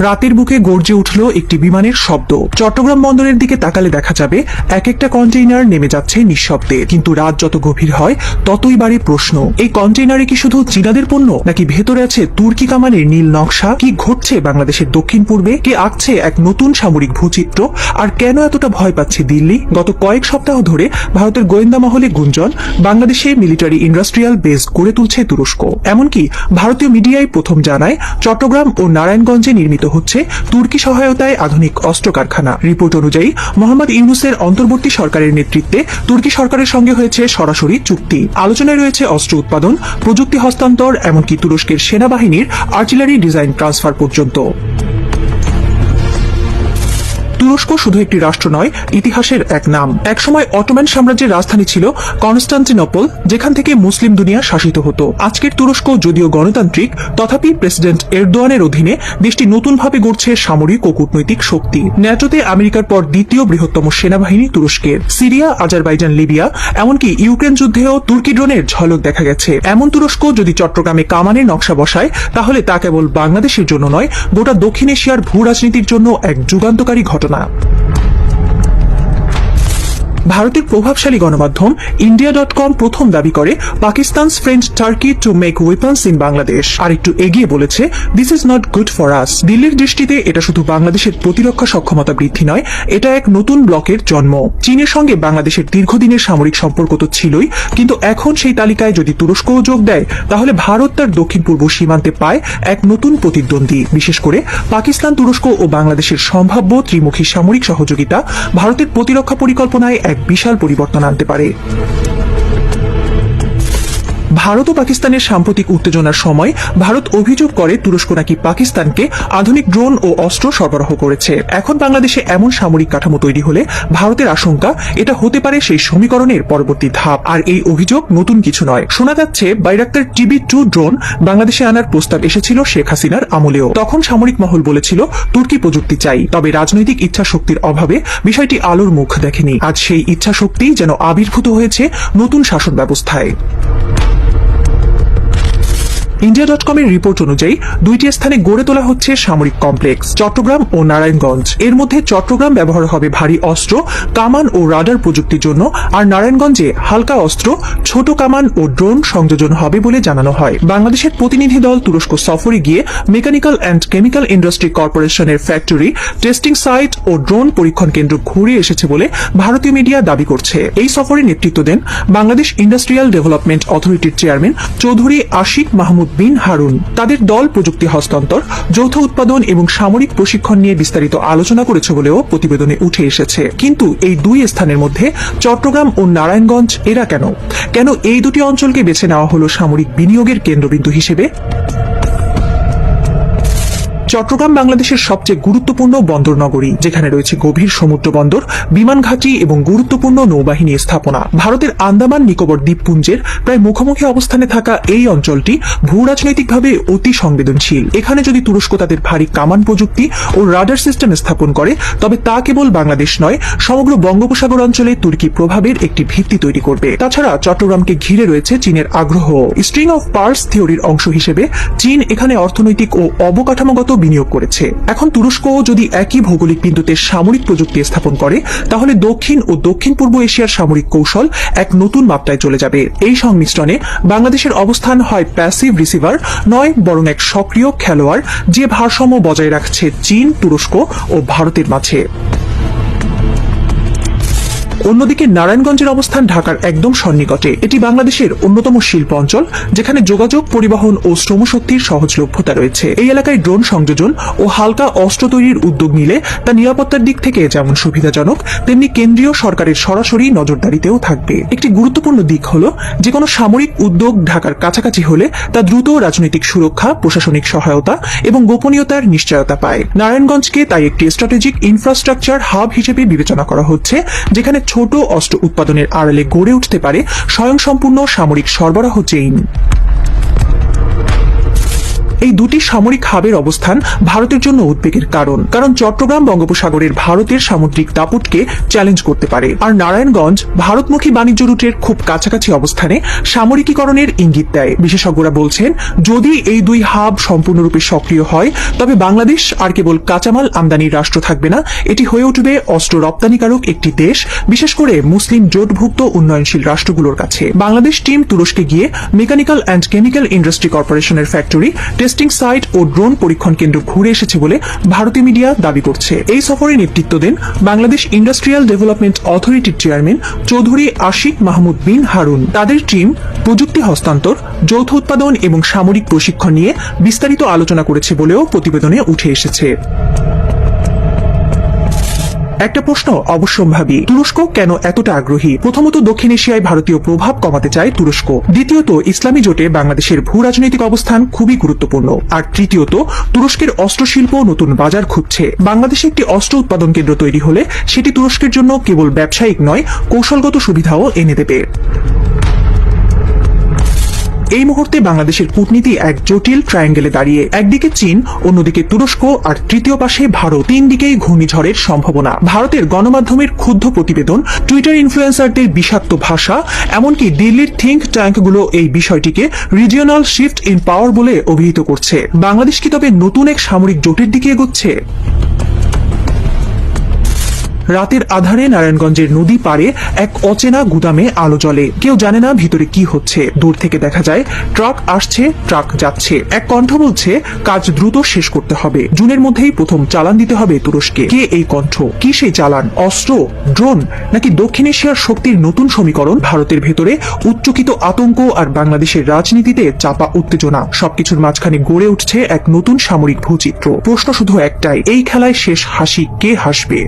রাতের বুকে গর্জে উঠল একটি বিমানের শব্দ। চট্টগ্রাম বন্দরের দিকে তাকালে দেখা যাবে এক একটা কন্টেইনার নেমে যাচ্ছে নিঃশব্দে, কিন্তু রাত যত গভীর হয় ততই বাড়ে প্রশ্ন, এই কন্টেইনারে কি শুধু চীনাদের পণ্য, নাকি ভেতরে আছে তুর্কি কামানের নীল নকশা? কি ঘটছে বাংলাদেশের দক্ষিণ পূর্বে? কে আঁকছে এক নতুন সামরিক ভূচিত্র? আর কেন এতটা ভয় পাচ্ছে দিল্লি? গত কয়েক সপ্তাহ ধরে ভারতের গোয়েন্দা মহলে গুঞ্জন, বাংলাদেশে মিলিটারি ইন্ডাস্ট্রিয়াল বেস গড়ে তুলছে তুরস্ক। এমনকি ভারতীয় মিডিয়ায় প্রথম জানায় চট্টগ্রাম ও নারায়ণগঞ্জে নির্মিত হচ্ছে তুর্কি সহায়তায় আধুনিক অস্ত্র কারখানা। রিপোর্ট অনুযায়ী মোহাম্মদ ইউনূসের অন্তর্বর্তী সরকারের নেতৃত্বে তুর্কি সরকারের সঙ্গে হয়েছে সরাসরি চুক্তি। আলোচনায় রয়েছে অস্ত্র উৎপাদন, প্রযুক্তি হস্তান্তর, এমনকি তুরস্কের সেনাবাহিনীর আর্টিলারি ডিজাইন ট্রান্সফার পর্যন্ত। তুরস্ক শুধু একটি রাষ্ট্র নয়, ইতিহাসের এক নাম। একসময় অটোমান সাম্রাজ্যের রাজধানী ছিল কনস্টান্টিনোপল, যেখান থেকে মুসলিম দুনিয়া শাসিত হতো। আজকের তুরস্ক যদিও গণতান্ত্রিক, তথাপি প্রেসিডেন্ট এরদোয়ানের অধীনে দেশটি নতুনভাবে গড়ছে সামরিক ও কূটনৈতিক শক্তি। ন্যাটোতে আমেরিকার পর দ্বিতীয় বৃহত্তম সেনাবাহিনী তুরস্কের। সিরিয়া, আজারবাইজান, লিবিয়া, এমনকি ইউক্রেন যুদ্ধেও তুর্কি ড্রোনের ঝলক দেখা গেছে। এমন তুরস্ক যদি চট্টগ্রামে কামানের নকশা বসায়, তাহলে তা কেবল বাংলাদেশের জন্য নয়, গোটা দক্ষিণ এশিয়ার ভূ রাজনীতির জন্য এক যুগান্তকারী ঘটনা। ভারতের প্রভাবশালী গণমাধ্যম ইন্ডিয়া.com প্রথম দাবি করে Pakistan friend Turkey to make weapons in Bangladesh, আর একটু এগিয়ে বলেছে this is not good for us. দিল্লির দৃষ্টিতে এটা শুধু বাংলাদেশের প্রতিরক্ষা সক্ষমতা বৃদ্ধি নয়, এটা এক নতুন ব্লকের জন্ম। চীনের সঙ্গে বাংলাদেশের দীর্ঘদিনের সামরিক সম্পর্ক তো ছিলই, কিন্তু এখন সেই তালিকায় যদি তুরস্কও যোগ দেয়, তাহলে ভারত তার দক্ষিণ পূর্ব সীমান্তে পায় এক নতুন প্রতিদ্বন্দ্বী। বিশেষ করে পাকিস্তান, তুরস্ক ও বাংলাদেশের সম্ভাব্য ত্রিমুখী সামরিক সহযোগিতা ভারতের প্রতিরক্ষা পরিকল্পনায় এক বিশাল পরিবর্তন আনতে পারে। ভারত ও পাকিস্তানের সাম্প্রতিক উত্তেজনার সময় ভারত অভিযোগ করে তুরস্ক নাকি পাকিস্তানকে আধুনিক ড্রোন ও অস্ত্র সরবরাহ করেছে। এখন বাংলাদেশে এমন সামরিক কাঠামো তৈরি হলে ভারতের আশঙ্কা এটা হতে পারে সেই সমীকরণের পরবর্তী ধাপ। আর এই অভিযোগ নতুন কিছু নয়। শোনা যাচ্ছে বাইরাক্তার TB2 ড্রোন বাংলাদেশে আনার প্রস্তাব এসেছিল শেখ হাসিনার আমলেও। তখন সামরিক মহল বলেছিল তুর্কি প্রযুক্তি চাই, তবে রাজনৈতিক ইচ্ছা শক্তির অভাবে বিষয়টি আলোর মুখ দেখেনি। আজ সেই ইচ্ছা শক্তি যেন আবির্ভূত হয়েছে নতুন শাসন ব্যবস্থায়। ইন্ডিয়া.com এর রিপোর্ট অনুযায়ী দুইটি স্থানে গড়ে তোলা হচ্ছে সামরিক কমপ্লেক্স, চট্টগ্রাম ও নারায়ণগঞ্জ। এর মধ্যে চট্টগ্রাম ব্যবহার হবে ভারী অস্ত্র, কামান ও রাডার প্রযুক্তির জন্য, আর নারায়ণগঞ্জে হালকা অস্ত্র, ছোট কামান ও ড্রোন সংযোজন হবে বলে জানানো হয়। বাংলাদেশের প্রতিনিধি দল তুরস্ক সফরে গিয়ে মেকানিক্যাল অ্যান্ড কেমিক্যাল ইন্ডাস্ট্রি কর্পোরেশনের ফ্যাক্টরি, টেস্টিং সাইট ও ড্রোন পরীক্ষণ কেন্দ্র ঘুরে এসেছে বলে ভারতীয় মিডিয়া দাবি করছে। এই সফরে নেতৃত্ব দেন বাংলাদেশ ইন্ডাস্ট্রিয়াল ডেভেলপমেন্ট অথরিটির চেয়ারম্যান চৌধুরী আশিক মাহমুদ বিন হারুন। তাদের দল প্রযুক্তি হস্তান্তর, যৌথ উৎপাদন এবং সামরিক প্রশিক্ষণ নিয়ে বিস্তারিত আলোচনা করেছে বলেও প্রতিবেদনে উঠে এসেছে। কিন্তু এই দুই স্থানের মধ্যে চট্টগ্রাম ও নারায়ণগঞ্জ এরা কেন এই দুটি অঞ্চলকে বেছে নেওয়া হলো সামরিক বিনিয়োগের কেন্দ্রবিন্দু হিসেবে? চট্টগ্রাম বাংলাদেশের সবচেয়ে গুরুত্বপূর্ণ বন্দর নগরী, যেখানে রয়েছে গভীর সমুদ্র বন্দর, বিমান ঘাঁটি এবং গুরুত্বপূর্ণ নৌবাহিনী স্থাপনা। ভারতের আন্দামান নিকোবর দ্বীপপুঞ্জের প্রায় মুখোমুখি অবস্থানে থাকা এই অঞ্চলটি ভূ রাজনৈতিকভাবে অতি সংবেদনশীল। এখানে যদি তুরস্ক তাদের ভারী কামান প্রযুক্তি ও রাডার সিস্টেম স্থাপন করে, তবে তা কেবল বাংলাদেশ নয়, সমগ্র বঙ্গোপসাগর অঞ্চলে তুর্কি প্রভাবের একটি ভিত্তি তৈরি করবে। তাছাড়া চট্টগ্রামকে ঘিরে রয়েছে চীনের আগ্রহ। স্ট্রিং অফ পার্লস থিওরির অংশ হিসেবে চীন এখানে অর্থনৈতিক ও অবকাঠামোগত বিনিয়োগ করেছে। এখন তুরস্ক যদি একই ভৌগোলিক বিন্দুতে সামরিক প্রযুক্তি স্থাপন করে, তাহলে দক্ষিণ ও দক্ষিণ পূর্ব এশিয়ার সামরিক কৌশল এক নতুন মাত্রায় চলে যাবে। এই সংমিশ্রণে বাংলাদেশের অবস্থান হয় প্যাসিভ রিসিভার নয়, বরং এক সক্রিয় খেলোয়াড়, যে ভারসাম্য বজায় রাখছে চীন, তুরস্ক ও ভারতের মাঝে। অন্যদিকে নারায়ণগঞ্জের অবস্থান ঢাকার একদম সন্নিকটে। এটি বাংলাদেশের অন্যতম শিল্প অঞ্চল, যেখানে যোগাযোগ, পরিবহন ও শ্রমশক্তির সহজলভ্যতা রয়েছে। এই এলাকায় ড্রোন সংযোজন ও হালকা অস্ত্র তৈরির উদ্যোগ নিলে তা নিরাপত্তার দিক থেকে যেমন সুবিধাজনক, তেমনি কেন্দ্রীয় সরকারের সরাসরি নজরদারিতেও থাকবে। একটি গুরুত্বপূর্ণ দিক হলো, যে কোনো সামরিক উদ্যোগ ঢাকার কাছাকাছি হলে তা দ্রুত রাজনৈতিক সুরক্ষা, প্রশাসনিক সহায়তা এবং গোপনীয়তার নিশ্চয়তা পায়। নারায়ণগঞ্জকে তাই একটি স্ট্র্যাটেজিক ইনফ্রাস্ট্রাকচার হাব হিসেবে বিবেচনা করা হচ্ছে, যেখানে ছোট অস্ত্র উৎপাদনের আড়ালে গড়ে উঠতে পারে স্বয়ংসম্পূর্ণ সামরিক সরবরাহ চেইন। এই দুটি সামরিক হাবের অবস্থান ভারতের জন্য উদ্বেগের কারণ চট্টগ্রাম বঙ্গোপসাগরের ভারতের সামুদ্রিক দাপটকে চ্যালেঞ্জ করতে পারে, আর নারায়ণগঞ্জ ভারতমুখী বাণিজ্য রুটের খুব কাছাকাছি অবস্থানে সামরিকীকরণের ইঙ্গিত দেয়। বিশেষজ্ঞরা বলছেন, যদি এই দুই হাব সম্পূর্ণরূপে সক্রিয় হয় তবে বাংলাদেশ আর কেবল কাঁচামাল আমদানির রাষ্ট্র থাকবে না, এটি হয়ে উঠবে অস্ত্র রপ্তানিকারক একটি দেশ, বিশেষ করে মুসলিম জোটভুক্ত উন্নয়নশীল রাষ্ট্রগুলোর কাছে। বাংলাদেশ টিম তুরস্কে গিয়ে মেকানিক্যাল অ্যান্ড কেমিক্যাল ইন্ডাস্ট্রি কর্পোরেশনের ফ্যাক্টরি, টেস্টিং সাইট ও ড্রোন পরীক্ষণ কেন্দ্র ঘুরে এসেছে বলে ভারতীয় মিডিয়া দাবি করছে। এই সফরে নেতৃত্ব দেন বাংলাদেশ ইন্ডাস্ট্রিয়াল ডেভেলপমেন্ট অথরিটির চেয়ারম্যান চৌধুরী আশিক মাহমুদ বিন হারুন। তাদের টিম প্রযুক্তি হস্তান্তর, যৌথ উৎপাদন এবং সামরিক প্রশিক্ষণ নিয়ে বিস্তারিত আলোচনা করেছে বলেও প্রতিবেদনে উঠে এসেছে। একটা প্রশ্ন অবশ্যম্ভাবী, তুরস্ক কেন এতটা আগ্রহী? প্রথমত, দক্ষিণ এশিয়ায় ভারতীয় প্রভাব কমাতে চায় তুরস্ক। দ্বিতীয়ত, ইসলামী জোটে বাংলাদেশের ভূ রাজনৈতিক অবস্থান খুবই গুরুত্বপূর্ণ। আর তৃতীয়ত, তুরস্কের অস্ত্রশিল্প নতুন বাজার খুঁজছে। বাংলাদেশে একটি অস্ত্র উৎপাদন কেন্দ্র তৈরি হলে সেটি তুরস্কের জন্য কেবল ব্যবসায়িক নয়, কৌশলগত সুবিধাও এনে দেবে। এই মুহূর্তে বাংলাদেশের কূটনীতি এক জটিল ট্রায়াঙ্গেলে দাঁড়িয়ে। একদিকে চীন, অন্যদিকে তুরস্ক, আর তৃতীয় পাশে ভারত। তিন দিকেই ঘূর্ণিঝড়ের সম্ভাবনা। ভারতের গণমাধ্যমের ক্ষুব্ধ প্রতিবেদন, টুইটার ইনফ্লুয়েন্সারদের বিষাক্ত ভাষা, এমনকি দিল্লির থিঙ্ক ট্যাঙ্কগুলো এই বিষয়টিকে রিজিওনাল শিফট ইন পাওয়ার বলে অভিহিত করছে। বাংলাদেশ কি তবে নতুন এক সামরিক জোটের দিকে এগোচ্ছে? রাতের আধারে নারায়ণগঞ্জের নদী পাড়ে এক অচেনা গুদামে আলো জ্বলে। কেউ জানে না ভিতরে কি হচ্ছে। দূর থেকে দেখা যায় ট্রাক আসছে, ট্রাক যাচ্ছে। এক কণ্ঠ বলছে কাজ দ্রুত শেষ করতে হবে, জুনের মধ্যেই প্রথম চালান দিতে হবে তুরস্কে। কে এই কণ্ঠ? কি সেই চালান? অস্ত্র, ড্রোন, নাকি দক্ষিণ এশিয়ার শক্তির নতুন সমীকরণ? ভারতের ভেতরে উচ্চকিত আতঙ্ক আর বাংলাদেশের রাজনীতিতে চাপা উত্তেজনা, সবকিছুর মাঝখানে গড়ে উঠছে এক নতুন সামরিক ভূচিত্র। প্রশ্ন শুধু একটাই, এই খেলায় শেষ হাসি কে হাসবে?